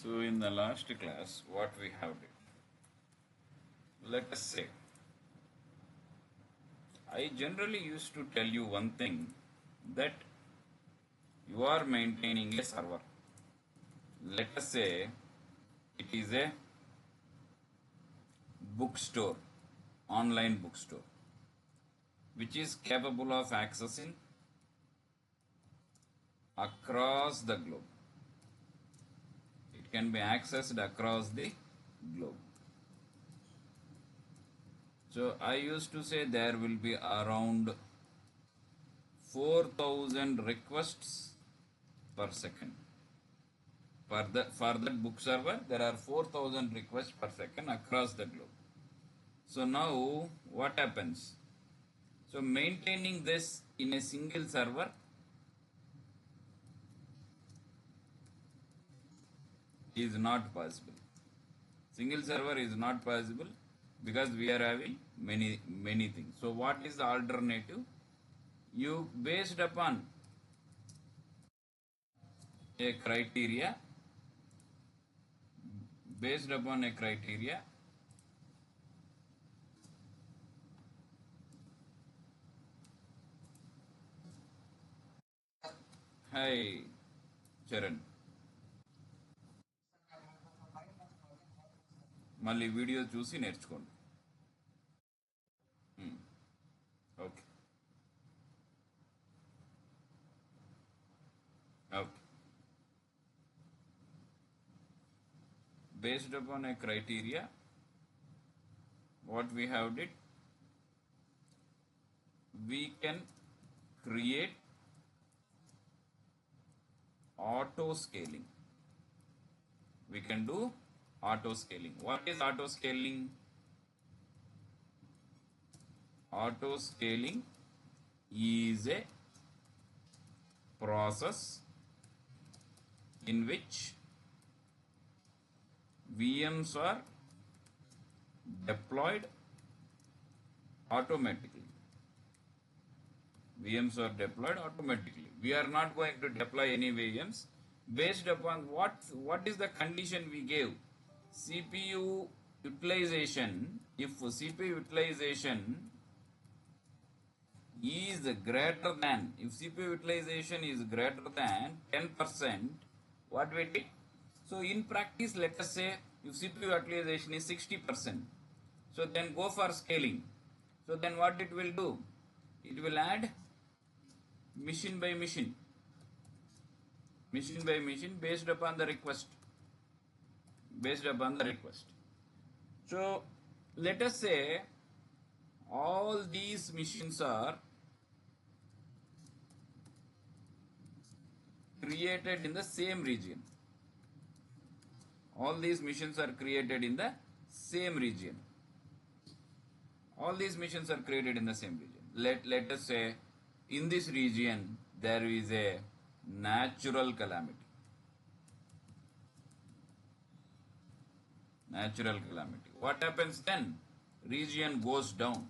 So in the last class, what we have did, let us say, I generally used to tell you one thing that you are maintaining a server. Let us say it is a bookstore, online bookstore, which is capable of accessing across the globe. It can be accessed across the globe. So I used to say there will be around 4,000 requests per second. For that book server, there are 4,000 requests per second across the globe. So now what happens? So maintaining this in a single server is not possible. Single server is not possible because we are having many things. So what is the alternative? You based upon a criteria, Hi Charan, మళ్ళీ video చూసి నేర్చుకోండి. Okay okay based upon a criteria, what we have did, we can create auto scaling. We can do auto scaling. What is auto scaling? Auto scaling is a process in which VMs are deployed automatically. VMs are deployed automatically. We are not going to deploy any VMs based upon what is the condition we gave. CPU utilization. If CPU utilization is greater than, if CPU utilization is greater than 10%, what we did? So in practice, let us say if CPU utilization is 60%, so then go for scaling. So then what it will do? It will add machine by machine based upon the request. So let us say all these machines are created in the same region. All these machines are created in the same region. Let us say in this region there is a natural calamity. What happens then? Region goes down.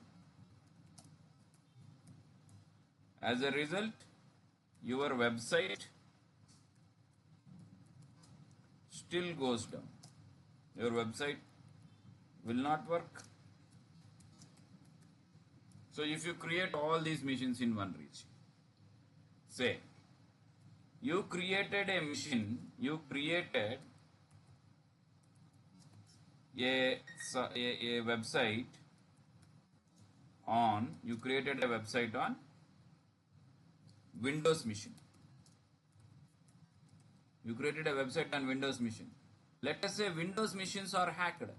As a result, your website still goes down. Your website will not work. So if you create all these machines in one region, say you created a machine, you created a website on Windows machine. Let us say Windows machines are hacked.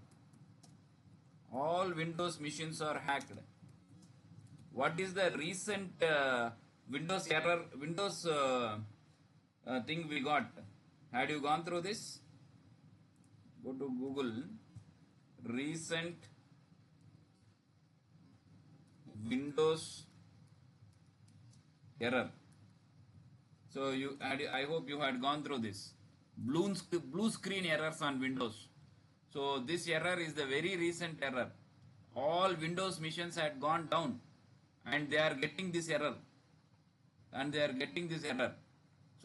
All Windows machines are hacked. What is the recent Windows error, thing we got? Had you gone through this? Go to Google, recent Windows error. So I hope you had gone through this. Blue screen errors on Windows. So this error is the very recent error. All Windows machines had gone down and they are getting this error.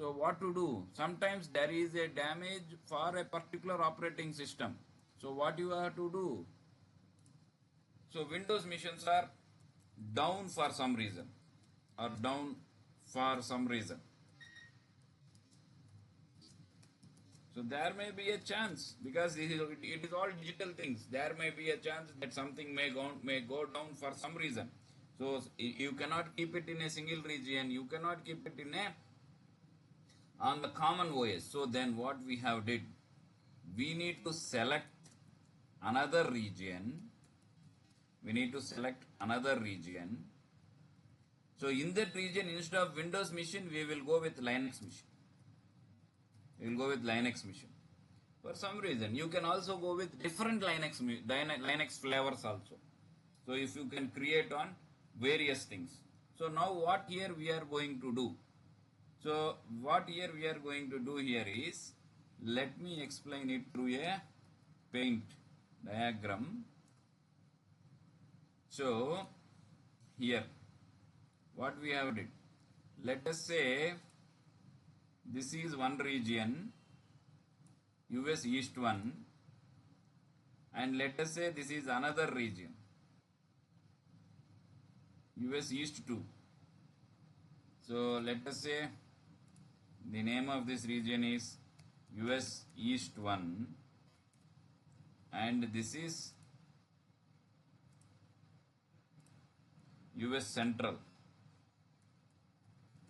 So what to do? Sometimes there is a damage for a particular operating system. So what you have to do? So Windows machines are down for some reason, or down for some reason. So there may be a chance, because it is all digital things. There may be a chance that something may go down for some reason. So you cannot keep it in a single region. You cannot keep it in a on the common OS. So then what we have did, we need to select another region. We need to select another region. So in that region, instead of Windows machine, we will go with Linux machine. We will go with Linux machine. For some reason, you can also go with different Linux flavors also. So if you can create on various things. So now what here we are going to do? So what here we are going to do here is, let me explain it through a paint diagram. So here what we have did, let us say this is one region, US East 1, and let us say this is another region, US East 2. So let us say the name of this region is US East 1, and this is US Central.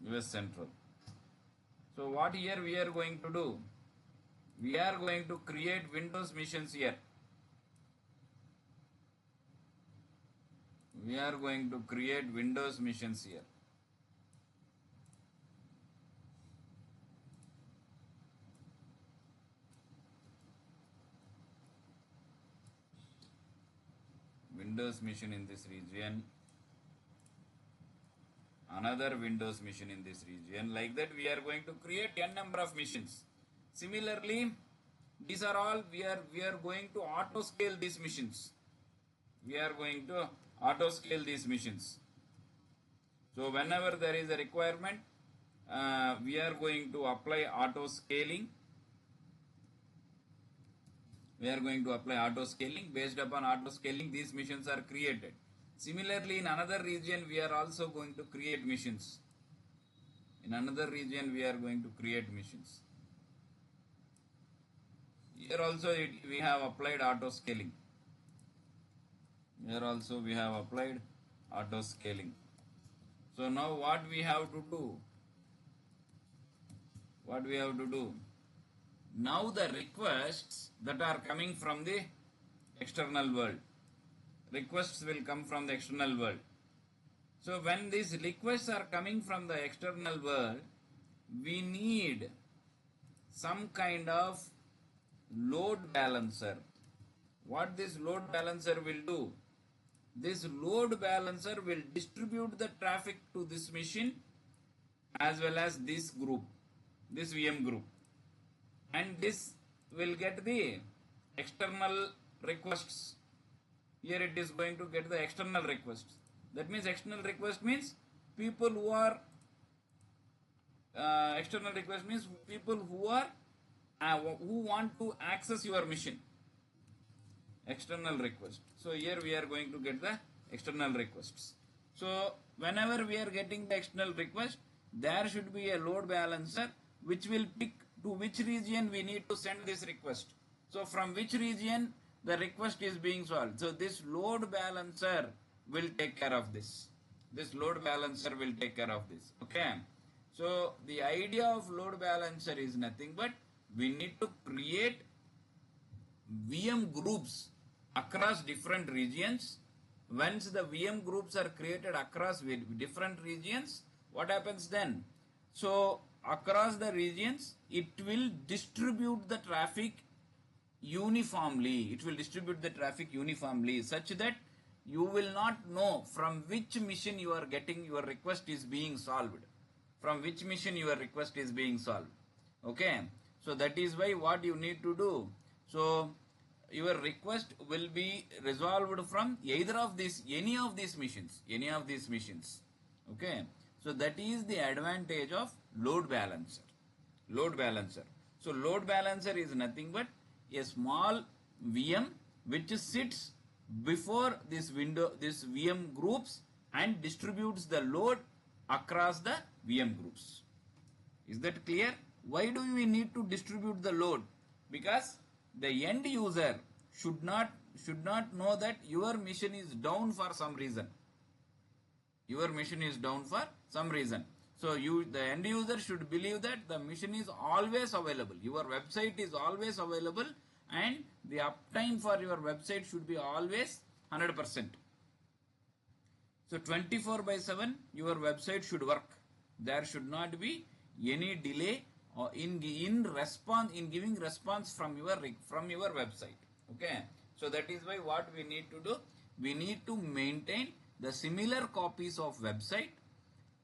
US Central. So what here we are going to do? We are going to create Windows machines here. We are going to create Windows machines here. Windows machine in this region, another Windows machine in this region. Like that we are going to create n number of machines. Similarly, these are all we are going to auto scale these machines. We are going to auto scale these machines. So whenever there is a requirement, we are going to apply auto scaling. We are going to apply auto scaling. Based upon auto scaling, these machines are created. Similarly, in another region, we are also going to create machines. In another region, we are going to create machines. Here also we have applied auto scaling. Here also we have applied auto scaling. So now what we have to do? What we have to do? Now the requests that are coming from the external world. Requests will come from the external world. So when these requests are coming from the external world, we need some kind of load balancer. What this load balancer will do? This load balancer will distribute the traffic to this machine as well as this group, this VM group. And this will get the external requests. Here it is going to get the external requests. That means external request means people who are external request means people who are who want to access your machine. External request. So here we are going to get the external requests. So whenever we are getting the external request, there should be a load balancer which will pick to which region we need to send this request. So from which region the request is being solved. So this load balancer will take care of this. This load balancer will take care of this. Okay. So the idea of load balancer is nothing but we need to create VM groups across different regions. Once the VM groups are created across different regions, what happens then? So across the regions, it will distribute the traffic uniformly. It will distribute the traffic uniformly such that you will not know from which machine you are getting your request is being solved. From which machine your request is being solved. Okay. So that is why what you need to do. So your request will be resolved from either of these, any of these machines. Okay. So that is the advantage of load balancer. Load balancer. So load balancer is nothing but a small VM which sits before this window, this VM groups, and distributes the load across the VM groups. Is that clear? Why do we need to distribute the load? Because the end user should not know that your machine is down for some reason. Your machine is down for some reason. So the end user should believe that the machine is always available. Your website is always available, and the uptime for your website should be always 100%. So 24/7 your website should work. There should not be any delay or in giving response from your website. Okay. So that is why what we need to do, we need to maintain the similar copies of website,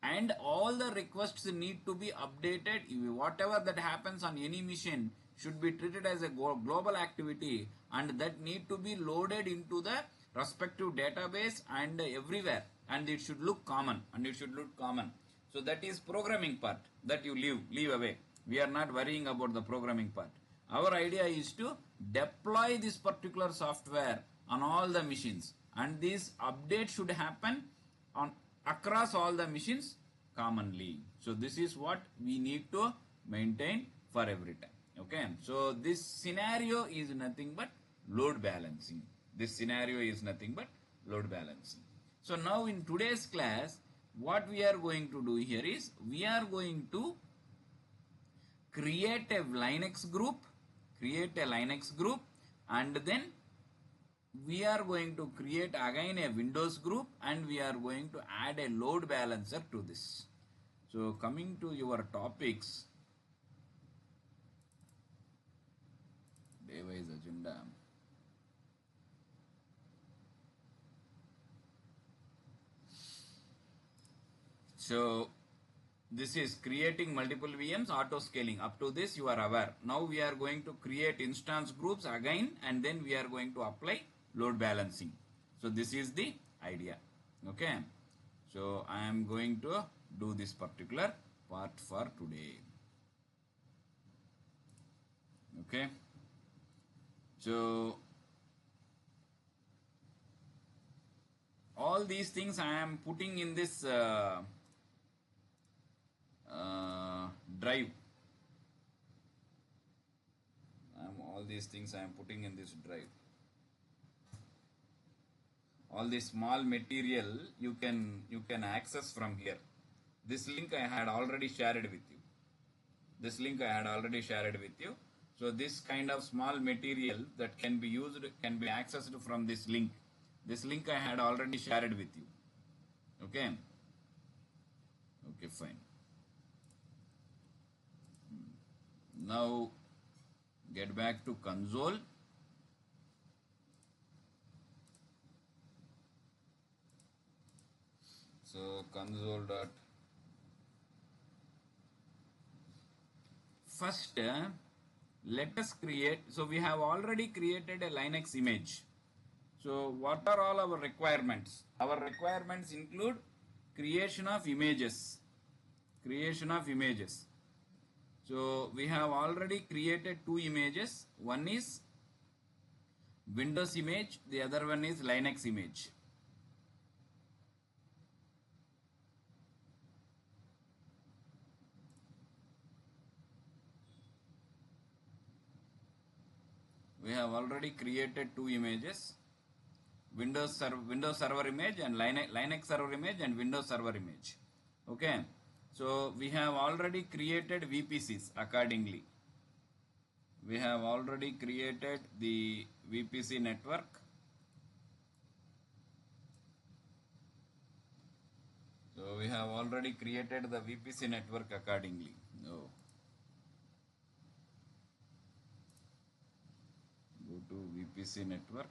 and all the requests need to be updated. Whatever that happens on any machine should be treated as a global activity, and that need to be loaded into the respective database and everywhere, and it should look common, So that is programming part that you leave away. We are not worrying about the programming part. Our idea is to deploy this particular software on all the machines, and this update should happen across all the machines commonly. So this is what we need to maintain for every time. Okay. So this scenario is nothing but load balancing. So now in today's class, what we are going to do here is, we are going to create a Linux group, and then we are going to create again a Windows group, and we are going to add a load balancer to this. So coming to your topics, day-wise agenda. So this is creating multiple VMs, auto scaling. Up to this you are aware. Now we are going to create instance groups again, and then we are going to apply load balancing. So this is the idea. Okay. So I am going to do this particular part for today. Okay. So all these things I am putting in this drive. All these things I am putting in this drive. All this small material you can access from here. This link I had already shared with you. So this kind of small material that can be accessed from this link. This link I had already shared with you. Okay. Okay, fine. Now get back to console. So console dot. First, let us create. So we have already created a Linux image. So what are all our requirements? Our requirements include creation of images. So we have already created two images. One is Windows image, the other one is Linux image. We have already created two images. Windows server image and Linux server image and Windows server image. Okay. So we have already created VPCs accordingly. We have already created the VPC network. So we have already created the VPC network accordingly. Oh. Go to VPC network.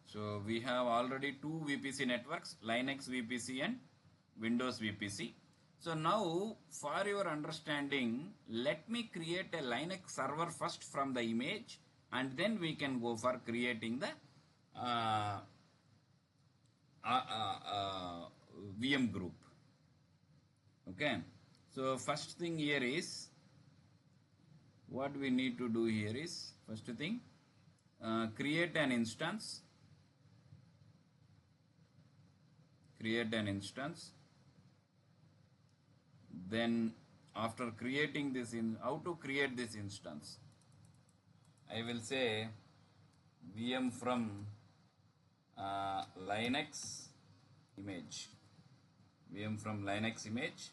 So we have already two VPC networks, Linux VPC and Windows VPC. So now, for your understanding, let me create a Linux server first from the image, and then we can go for creating the uh, VM group. Okay. So first thing here is, what we need to do here is, first thing, create an instance. Create an instance. Then after creating this, how to create this instance? I will say VM from Linux image. VM from Linux image.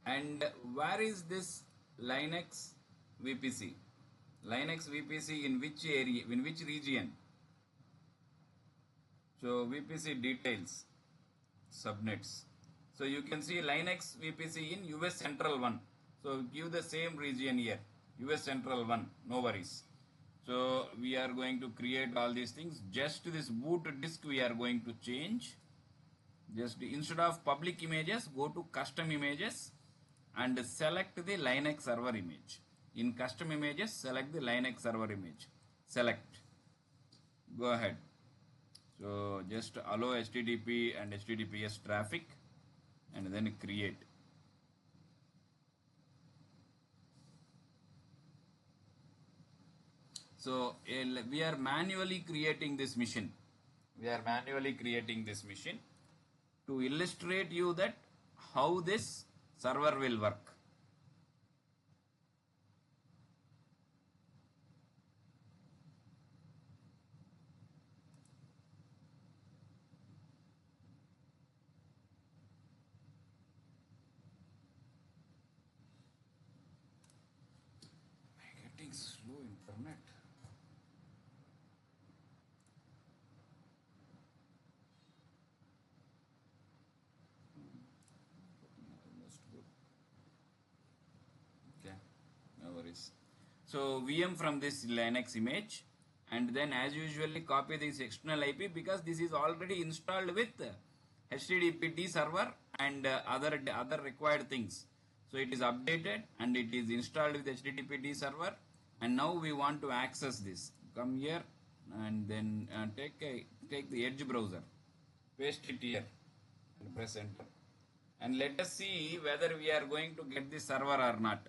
And where is this Linux VPC? Linux VPC in which area, in which region? So VPC details, subnets. So you can see Linux VPC in US Central 1. So give the same region here, US Central 1, no worries. So we are going to create all these things. Just this boot disk we are going to change. Just instead of public images, go to custom images and select the Linux server image. In custom images, select the Linux server image. Select. Go ahead. So just allow HTTP and HTTPS traffic and then create. So we are manually creating this mission. We are manually creating this mission to illustrate you that how this server will work. Getting slow internet. Almost good. Okay, no worries. So VM from this Linux image, and then as usually copy this external IP because this is already installed with HTTPD server and other required things. So it is updated and it is installed with HTTPD server, and now we want to access this. Come here and then take the Edge browser, paste it here and press enter, and let us see whether we are going to get this server or not.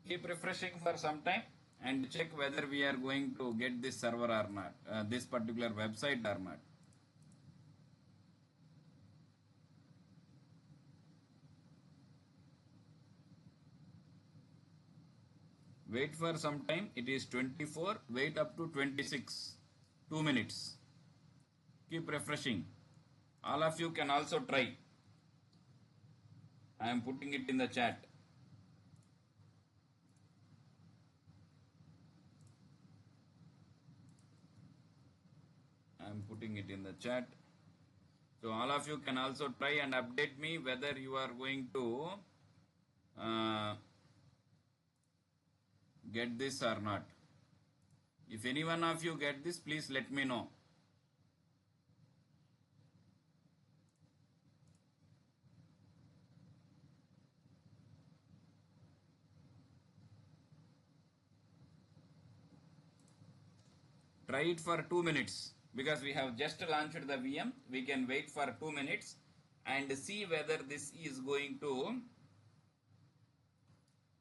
Keep refreshing for some time and check whether we are going to get this server or not, this particular website or not. Wait for some time. It is 24. Wait up to 26. 2 minutes. Keep refreshing. All of you can also try. I am putting it in the chat. I am putting it in the chat. So all of you can also try and update me whether you are going to get this or not. If any one of you get this, please let me know. Try it for 2 minutes because we have just launched the VM. We can wait for 2 minutes and see whether this is going to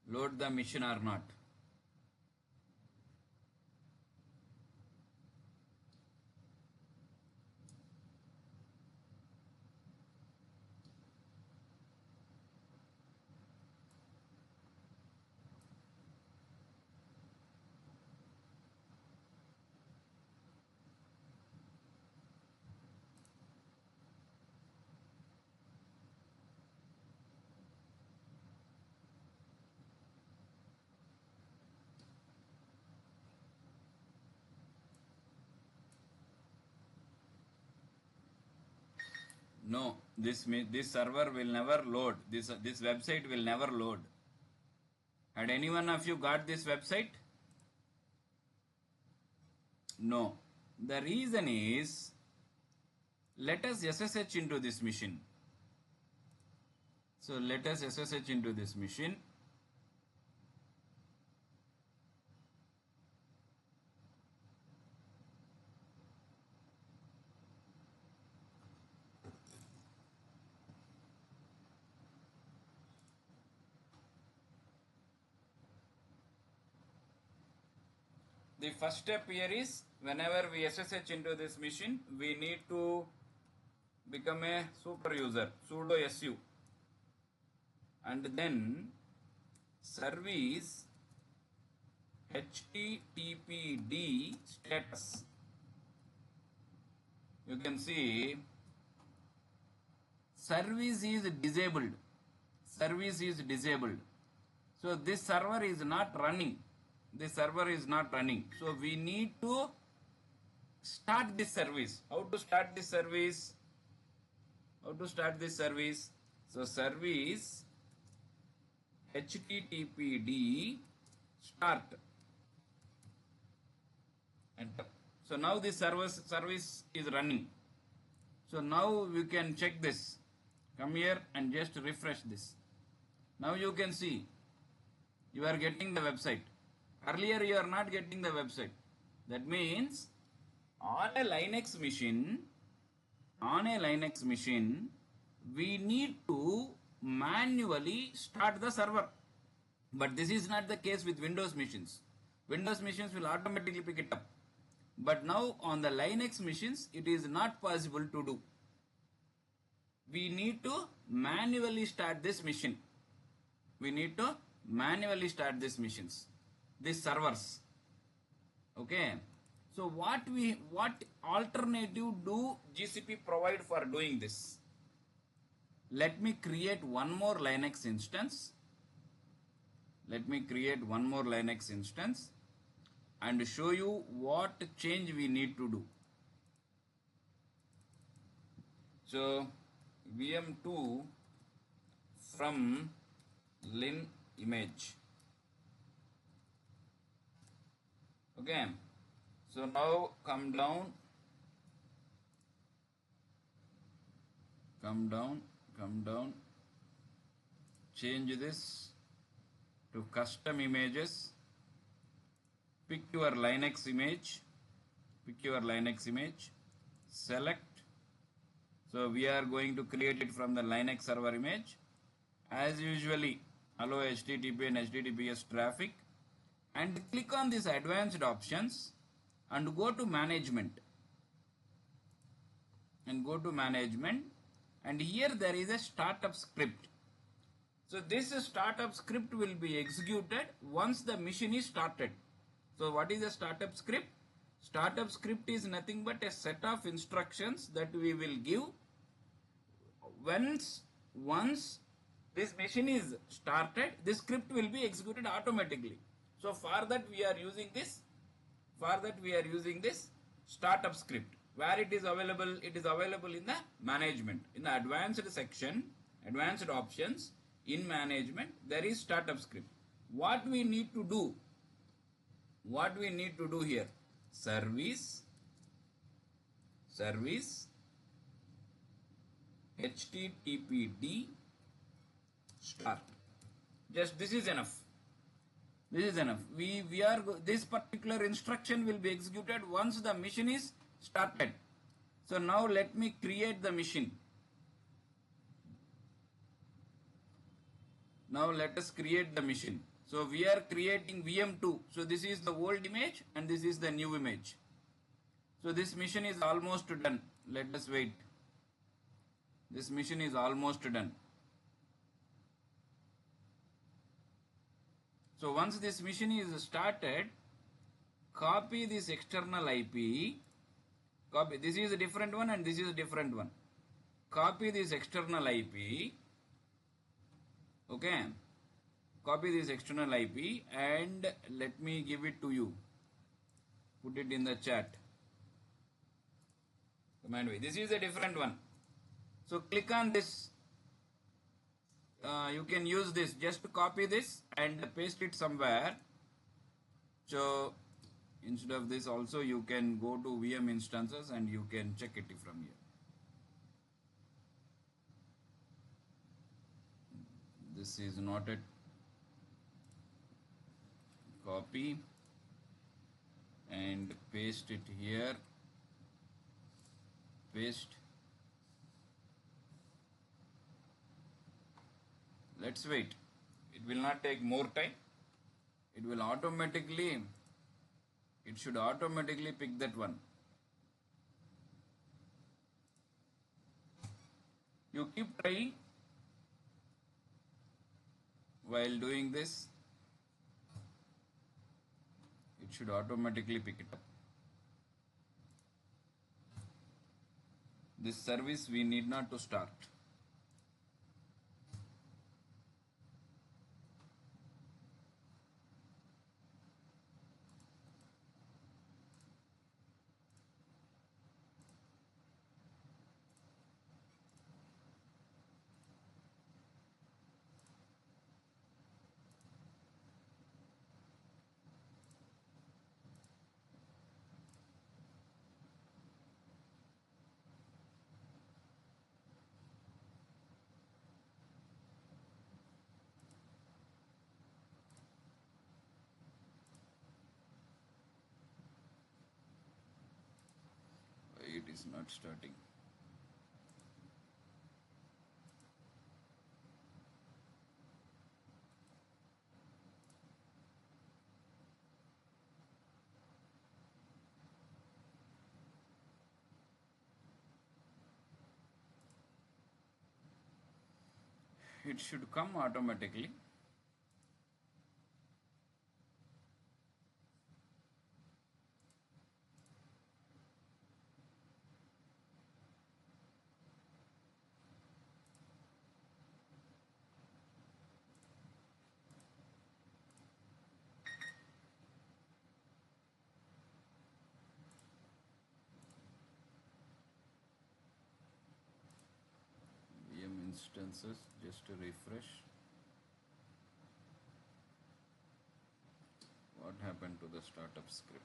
load the mission or not. No, this server will never load. This website will never load. Had any one of you got this website? No. The reason is Let us SSH into this machine. So let us SSH into this machine. The first step here is, whenever we SSH into this machine, we need to become a super user, sudo su, and then service httpd status. You can see service is disabled. Service is disabled. So this server is not running. This server is not running. So we need to start this service. How to start this service? How to start this service? So service httpd start. Enter. So now this service is running. So now you can check this. Come here and just refresh this. Now you can see you are getting the website. Earlier you are not getting the website. That means on a Linux machine, we need to manually start the server. But this is not the case with Windows machines. Windows machines will automatically pick it up. But now on the Linux machines, it is not possible to do. We need to manually start this machine. We need to manually start these machines, these servers. Okay. So what alternative do GCP provide for doing this? Let me create one more Linux instance. Let me create one more Linux instance and show you what change we need to do. So VM2 from lin image. Okay. So now come down, change this to custom images, pick your Linux image, select. So we are going to create it from the Linux server image. As usually, allow HTTP and HTTPS traffic, and click on this advanced options and go to management. And here there is a startup script. So this startup script will be executed once the machine is started. So what is a startup script? Startup script is nothing but a set of instructions that we will give once this machine is started. This script will be executed automatically. So for that we are using this startup script. Where it is available? It is available in the management, in the advanced section, advanced options. In management there is startup script. What we need to do here, service httpd start. Just this is enough. This particular instruction will be executed once the machine is started. So now let me create the machine. Now let us create the machine. So we are creating VM2. So this is the old image and this is the new image. So this machine is almost done. Let us wait. This machine is almost done. So once this machine is started, copy this external IP. Copy. This is a different one and this is a different one. Copy this external IP. Okay. Copy this external IP and let me give it to you. Put it in the chat. Command V. This is a different one. So click on this. You can use this. Just copy this and paste it somewhere. So instead of this also you can go to VM instances and you can check it from here. This is not a copy and paste it here. Paste. Let's wait. It will not take more time. It will automatically, it should automatically pick that one. You keep trying while doing this. It should automatically pick it up. This service we need not to start. It is not starting. It should come automatically. VM instances, just to refresh. What happened to the startup script?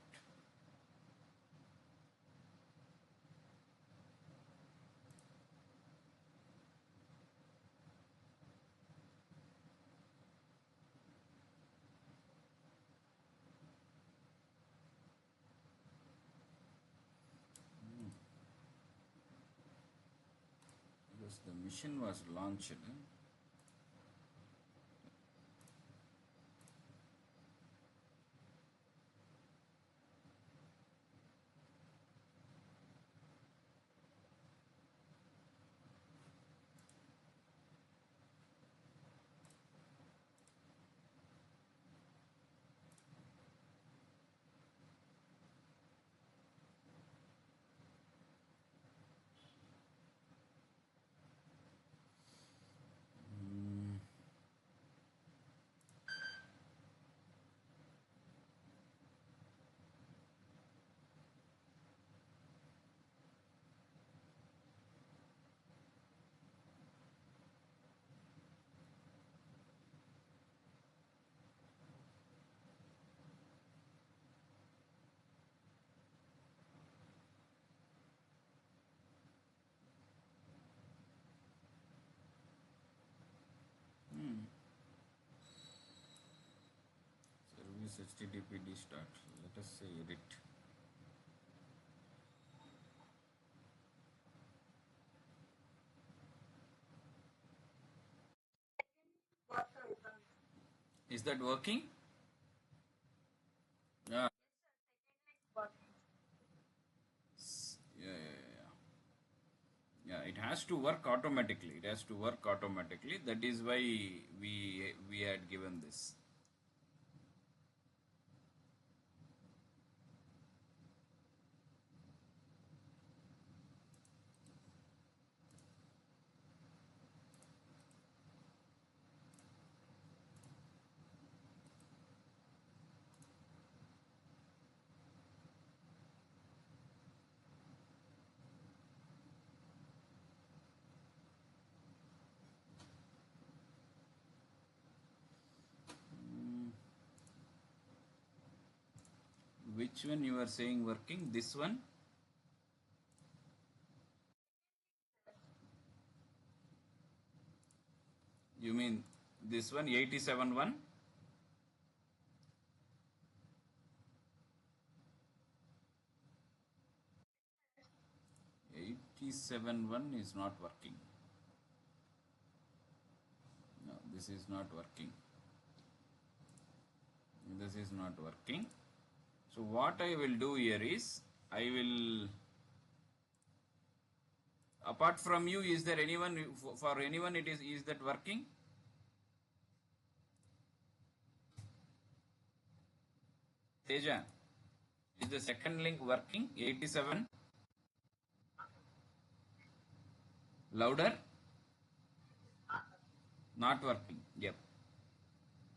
Because the mission was launched. Service HTTPD start. Let us say edit. Is that working? Yeah. Yeah, it has to work automatically. It has to work automatically. That is why we had given this. Which one you are saying working? This one? You mean this one 87 one. 87 one is not working. No, this is not working. This is not working. So what I will do here is, I will, apart from you, is there anyone, for anyone it is that working? Teja, is the second link working? 87? Louder? Not working. Yep.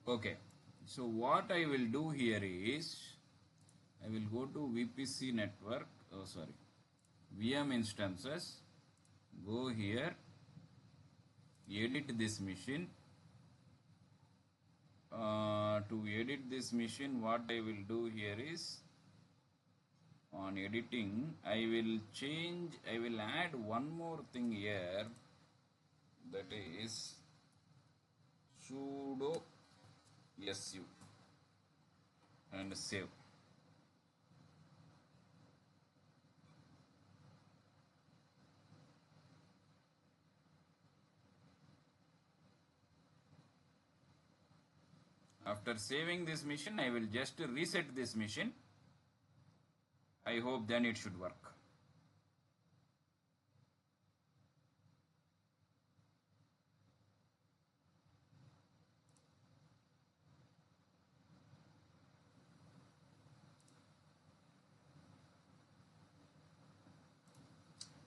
Okay. So what I will do here is, I will go to VPC network, oh sorry, VM instances, go here, edit this machine. To edit this machine, what I will do here is, on editing, I will add one more thing here, that is sudo su and save. After saving this machine, I will just reset this machine. I hope then it should work.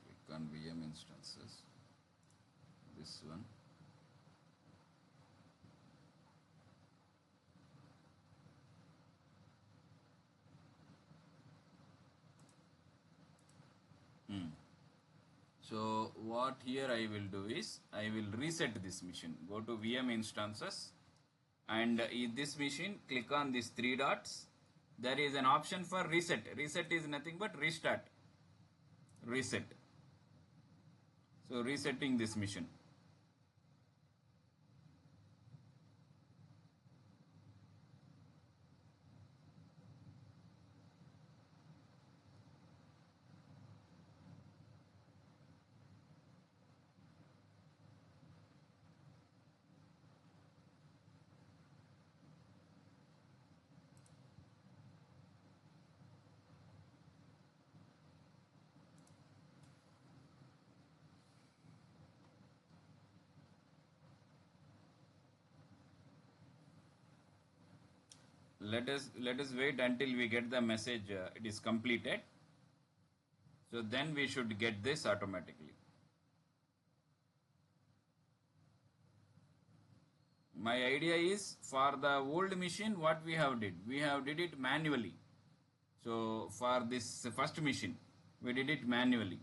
Click on VM instances, this one. So what here I will do is, I will reset this machine. Go to VM instances, and in this machine, click on these three dots. There is an option for reset. Reset is nothing but restart. Reset. So resetting this machine. Let us wait until we get the message it is completed. So then we should get this automatically. My idea is, for the old machine, what we did it manually. So for this first machine, we did it manually.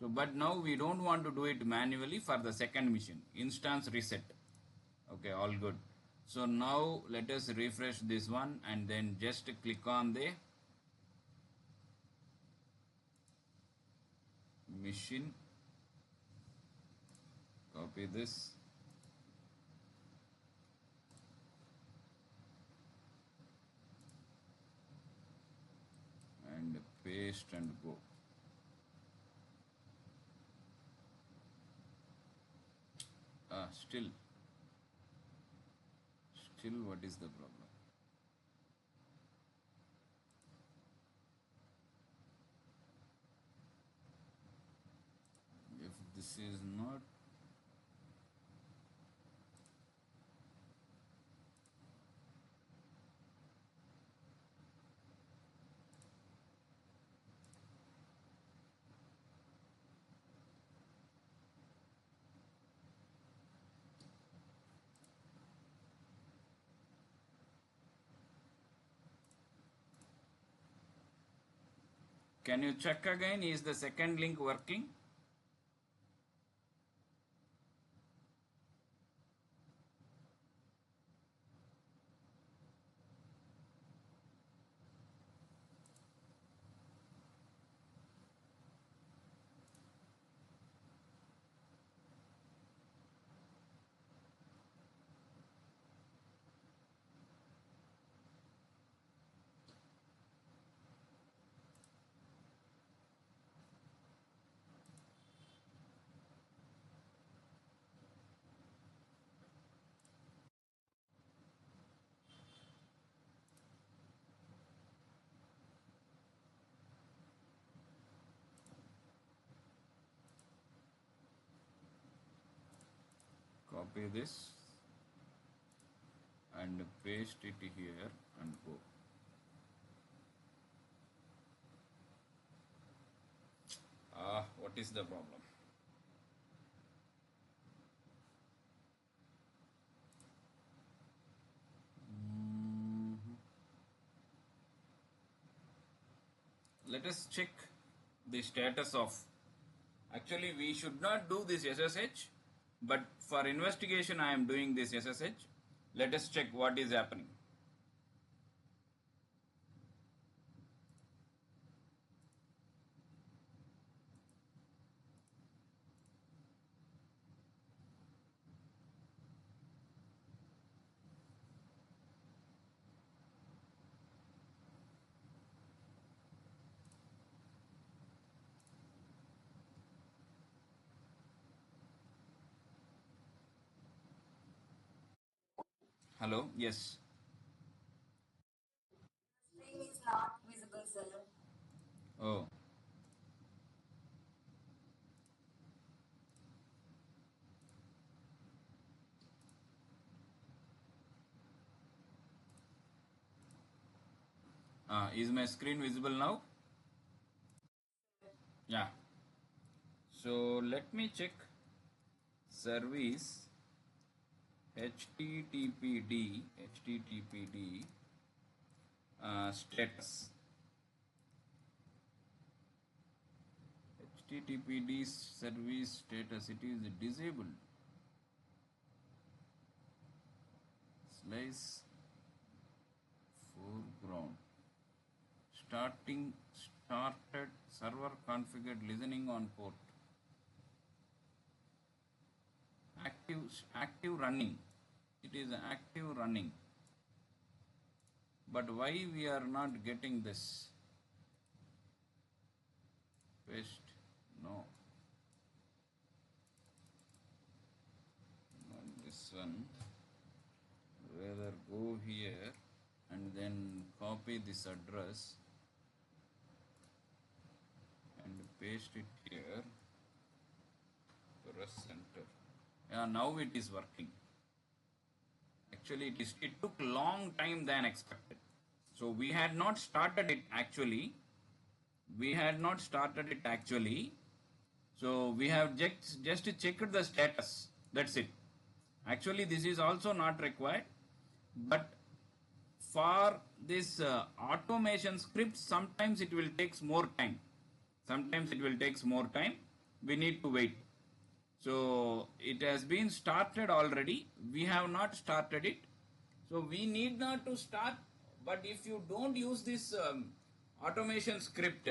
So but now we don't want to do it manually for the second machine. Instance reset. Okay, all good. So now let us refresh this one, and then just click on the machine, copy this, and paste and go. Still what is the problem? If this is not, can you check again, is the second link working? copy this and paste it here and go. What is the problem? Let us check the status of. Actually, we should not do this SSH, but for investigation, I am doing this SSH. Let us check what is happening. Hello? Yes. Screen is not visible, sir. Oh. Is my screen visible now? Yeah. So let me check service HTTPD status. HTTPD service status, it is disabled. Slice foreground. Started server configured listening on port. Active running. It is active running. But why we are not getting this? Paste. No. Not this one. Rather go here and then copy this address and paste it here. Press enter. Yeah, now it is working. Actually, it took long time than expected. So we had not started it actually. We had not started it actually. So we have just checked the status. That's it. Actually, this is also not required. But for this automation script, sometimes it will take more time. Sometimes it will take more time. We need to wait. So it has been started already. We have not started it. So we need not to start. But if you don't use this automation script,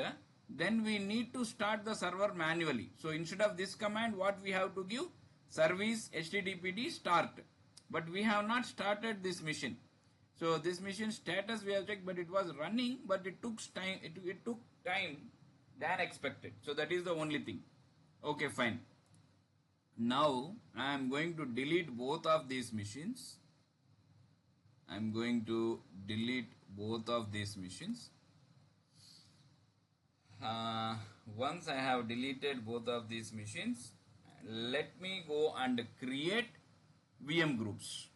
then we need to start the server manually. So instead of this command, what we have to give? Service HTTPD start. But we have not started this mission. So this mission status we have checked, but it was running, but it took time. It took time than expected. So that is the only thing. Okay, fine. Now I am going to delete both of these machines. I am going to delete both of these machines. Once I have deleted both of these machines, let me go and create VM groups.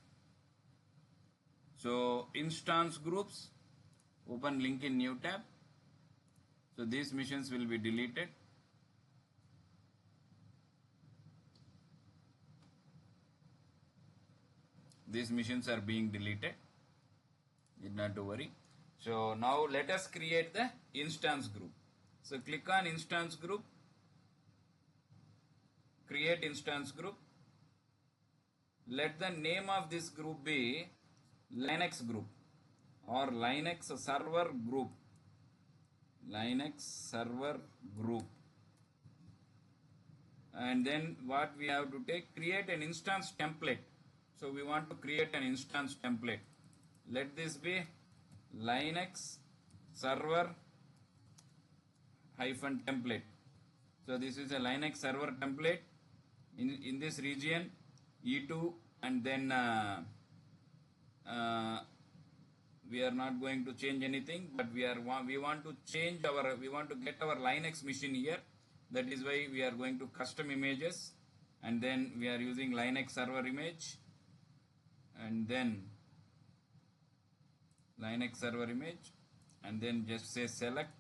So instance groups, open link in new tab. So these machines will be deleted. These machines are being deleted. Need not to worry. So now let us create the instance group. So click on instance group, create instance group. Let the name of this group be Linux group or Linux server group. Linux server group. And then what we have to take, create an instance template. So we want to create an instance template. Let this be Linux server hyphen template. So this is a Linux server template. In this region, E2, and then we are not going to change anything, but we want to change we want to get our Linux machine here. That is why we are going to custom images. and then we are using Linux server image, and then Linux server image, and then just say select.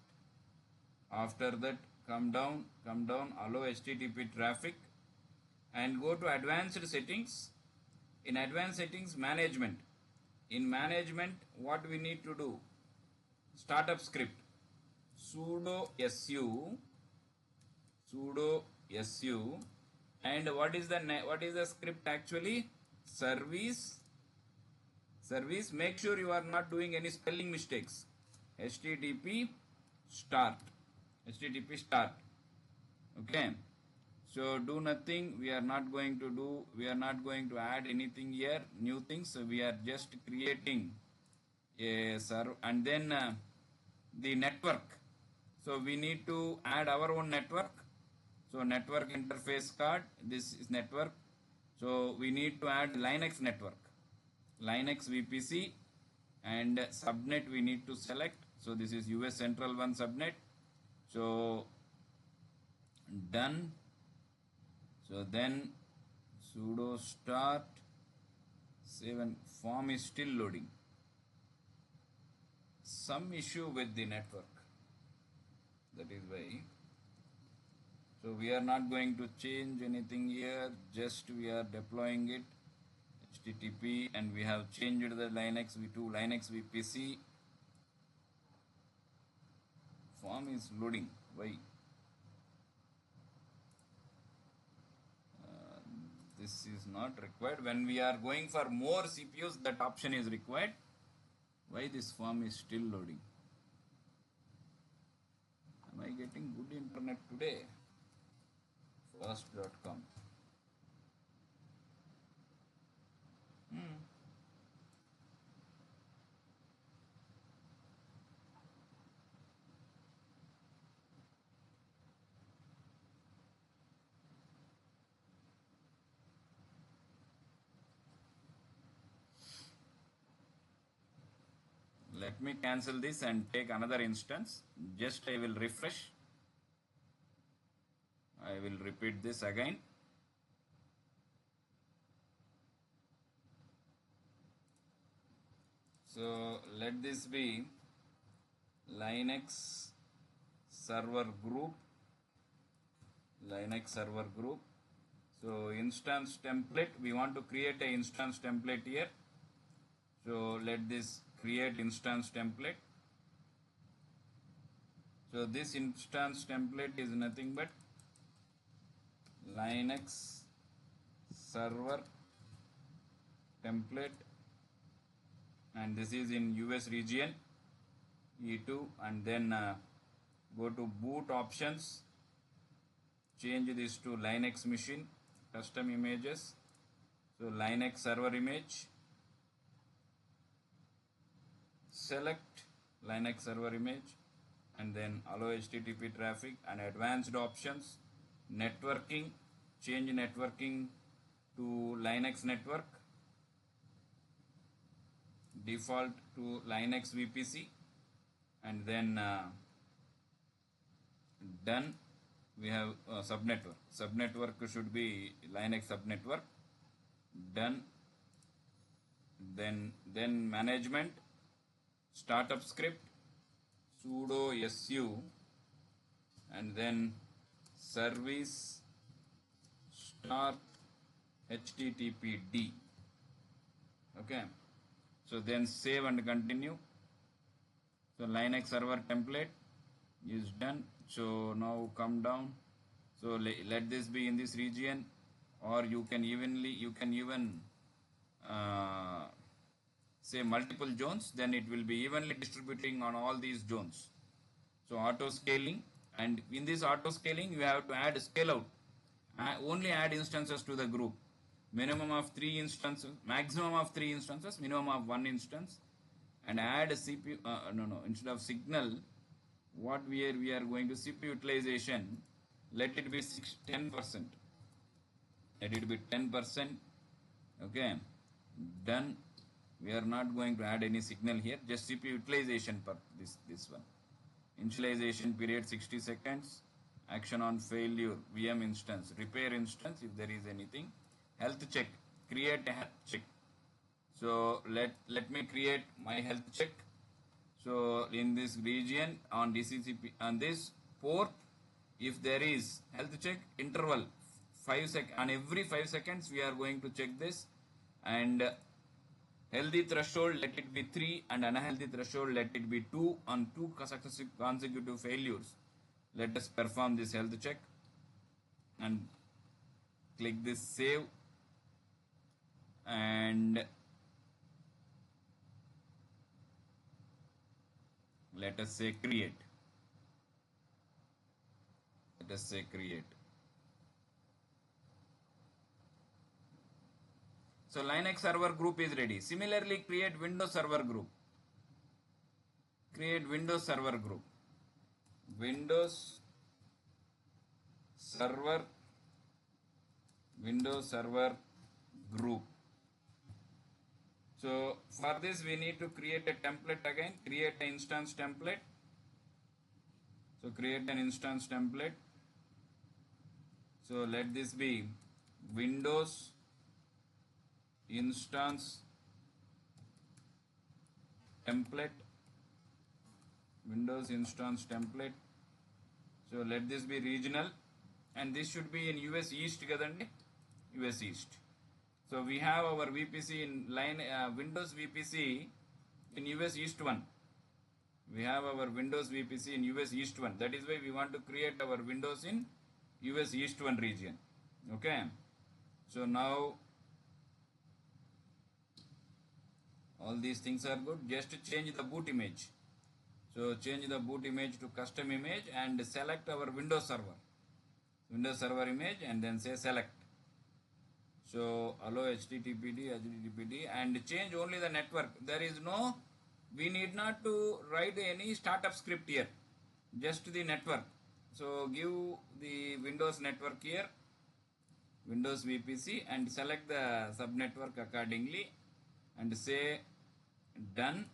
After that, come down, allow HTTP traffic, and go to advanced settings. In advanced settings, management. In management, what we need to do? Startup script. Sudo su, and what is the script actually? Service. Make sure you are not doing any spelling mistakes. HTTP start. Okay, so do nothing. We are not going to add anything here, new things. So we are just creating a server, and then the network. So we need to add our own network. So network interface card, this is network. So we need to add Linux network, Linux VPC, and subnet we need to select. So this is US Central 1 subnet. So done. So then sudo start, save, and form is still loading. Some issue with the network, that is why. So we are not going to change anything here, just we are deploying it HTTP, and we have changed the Linux to Linux VPC. Form is loading. Why? This is not required. When we are going for more CPUs, that option is required. Why this form is still loading? Am I getting good internet today? Fast.com. Let me cancel this and take another instance. Just I will refresh. I will repeat this again. So let this be Linux server group. So instance template, we want to create an instance template here. So let this create instance template. So this instance template is nothing but Linux server template, and this is in US region E2, and then go to boot options, change this to Linux machine, custom images. So Linux server image, select Linux server image, and then allow HTTP traffic, and advanced options, networking, change networking to Linux network, default to Linux VPC, and then done. We have subnetwork should be Linux subnetwork. Done. Then management, startup script, sudo su, and then service start httpd. Okay, so then save and continue. So Linux server template is done. So now come down. So let this be in this region, or you can even say multiple zones, then it will be evenly distributing on all these zones. So auto scaling, and in this auto scaling you have to add scale out. Only add instances to the group. Minimum of 3 instances, maximum of 3 instances, minimum of 1 instance, and add a CPU. Instead of signal, what we are going to CPU utilization, let it be 10%. Let it be 10%. Okay, done. We are not going to add any signal here, just CPU utilization per this one. Initialization period 60 seconds, action on failure, VM instance, repair instance if there is anything, health check, create a health check. So let me create my health check. So in this region on DCCP on this port, if there is health check interval 5 on every 5 seconds we are going to check this, and healthy threshold let it be 3 and unhealthy threshold let it be 2 on 2 consecutive failures. Let us perform this health check and click this save, and let us say create. Let us say create. So Linux server group is ready. Similarly, create Windows server group. Create Windows server group. Windows server group. So for this we need to create a template again. Create an instance template. So create an instance template. So let this be Windows instance template. Windows instance template. So let this be regional, and this should be in US East kadandi, US East. So we have our VPC in Windows VPC in US East 1. We have our Windows VPC in US East 1. That is why we want to create our Windows in US East 1 region. Okay. So now all these things are good. Just change the boot image. So change the boot image to custom image and select our Windows server image, and then say select. So allow HTTPD and change only the network. There is no, we need not to write any startup script here, just the network. So give the Windows network here, Windows VPC, and select the subnetwork accordingly and say done.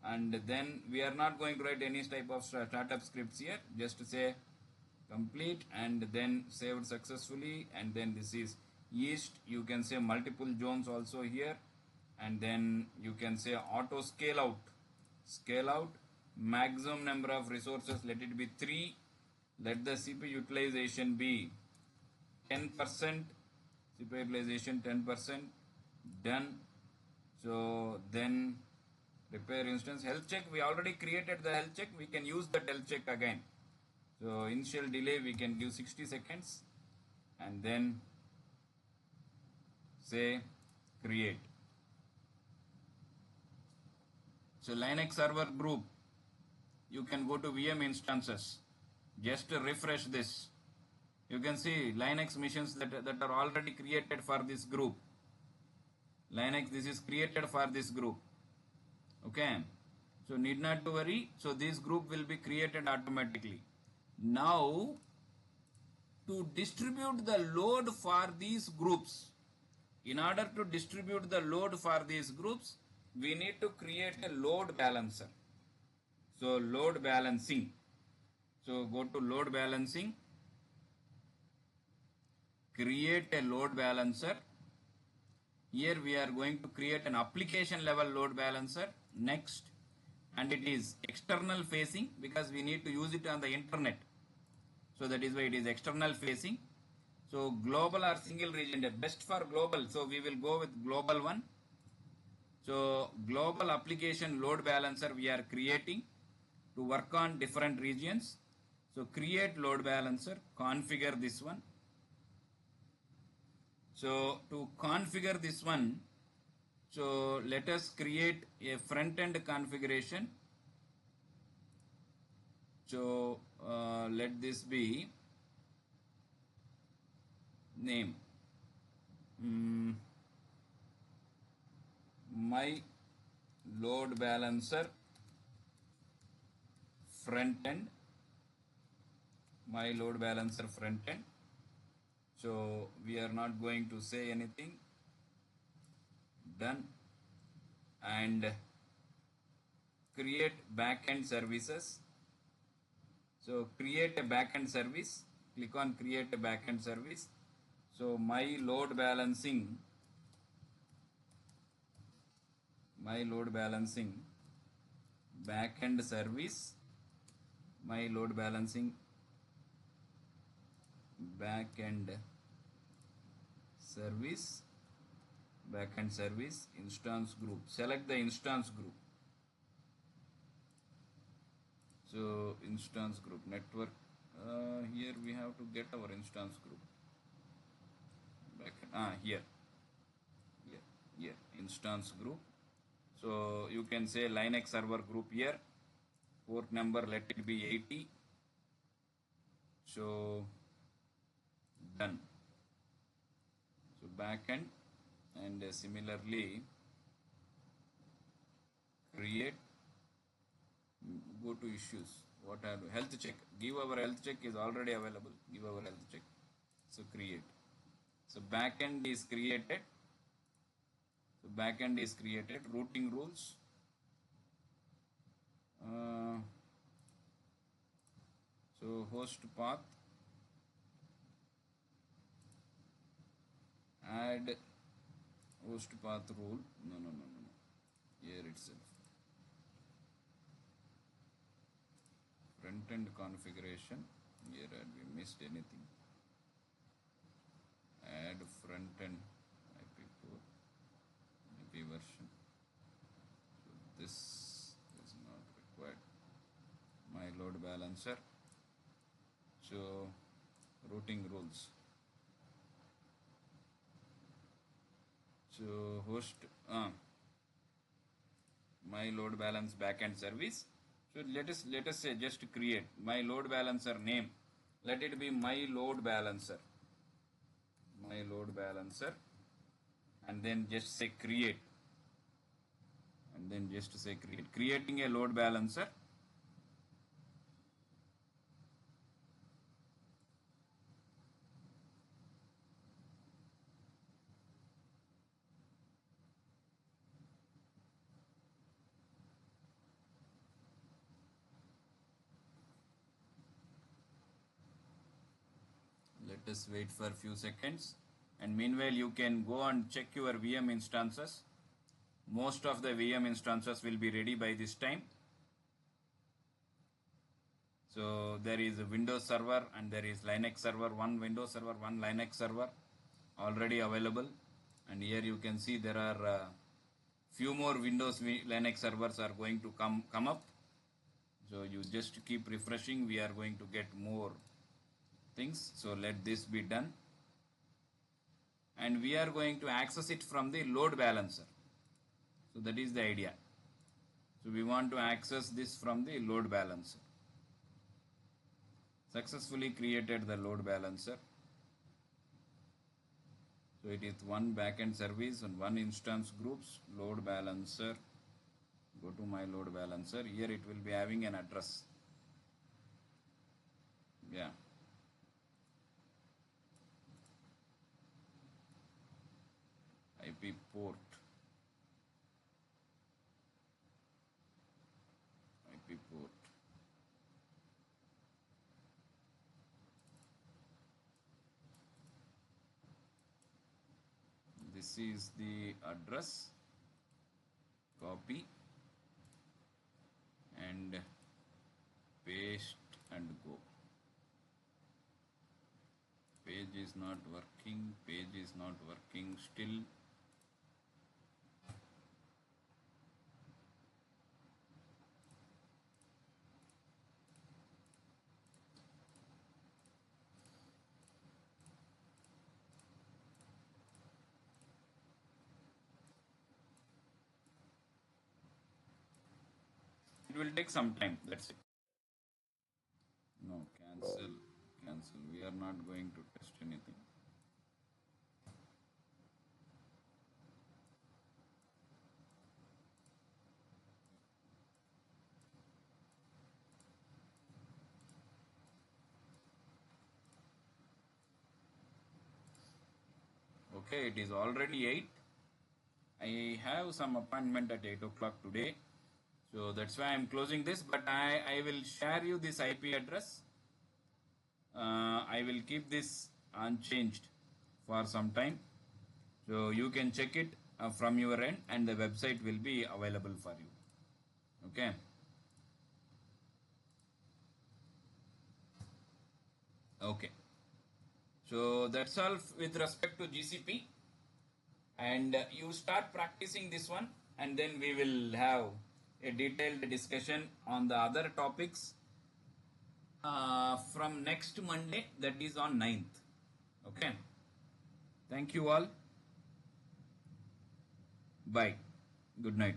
And then we are not going to write any type of startup scripts here, just say complete and then saved successfully. And then this is East, you can say multiple zones also here, and then you can say auto scale out maximum number of resources, let it be 3, let the CPU utilization be 10%, CPU utilization 10%, done. So then repair instance health check, we already created the health check, we can use that health check again. So initial delay we can give 60 seconds and then say create. So Linux server group, you can go to VM instances, just refresh this. You can see Linux machines that are already created for this group. Linux, this is created for this group. Okay, so need not to worry. So this group will be created automatically. Now to distribute the load for these groups, in order to distribute the load for these groups, we need to create a load balancer. So load balancing. So go to load balancing, create a load balancer. Here we are going to create an application level load balancer. Next, and it is external facing because we need to use it on the internet. So that is why it is external facing. So global or single region, best for global. So we will go with global one. So global application load balancer we are creating to work on different regions. So create load balancer, configure this one. So to configure this one, so let us create a front end configuration. So let this be name my load balancer front end, my load balancer front end. So we are not going to say anything, done, and create backend services. So create a backend service. Click on create a backend service. So my load balancing backend service, my load balancing backend service, instance group. Select the instance group. So instance group network. Here we have to get our instance group. Here instance group. So you can say Linux server group here. Port number let it be 80. So done. So backend, and similarly create, go to issues. What are health check? Give our health check is already available. Give our health check. So create. So backend is created. Routing rules. So host path. Add host path rule. No. Here itself. Front end configuration. Here had we missed anything? Add front end IP4 IP version. So this is not required. My load balancer. So routing rules. So host my load balance backend service. So let us say just create my load balancer name. Let it be my load balancer. And then just say create. Creating a load balancer. Let us wait for a few seconds, and meanwhile you can go and check your VM instances. Most of the VM instances will be ready by this time. So there is a Windows server and there is Linux server, one Windows server, one Linux server already available. And here you can see there are few more Windows Linux servers are going to come up. So you just keep refreshing. We are going to get more things. So let this be done. And we are going to access it from the load balancer. So that is the idea. So we want to access this from the load balancer. Successfully created the load balancer. So it is one backend service and one instance groups, load balancer. Go to my load balancer. Here it will be having an address. Yeah. IP port. This is the address. Copy and paste and go. Page is not working still. It will take some time. That's it. No, cancel. We are not going to test anything. Okay, it is already 8. I have some appointment at 8 o'clock today. So that's why I'm closing this, but I will share you this IP address. I will keep this unchanged for some time. So you can check it from your end, and the website will be available for you. Okay. Okay. So that's all with respect to GCP. And you start practicing this one, and then we will have a detailed discussion on the other topics from next Monday, that is on 9th. Okay. Thank you all. Bye. Good night.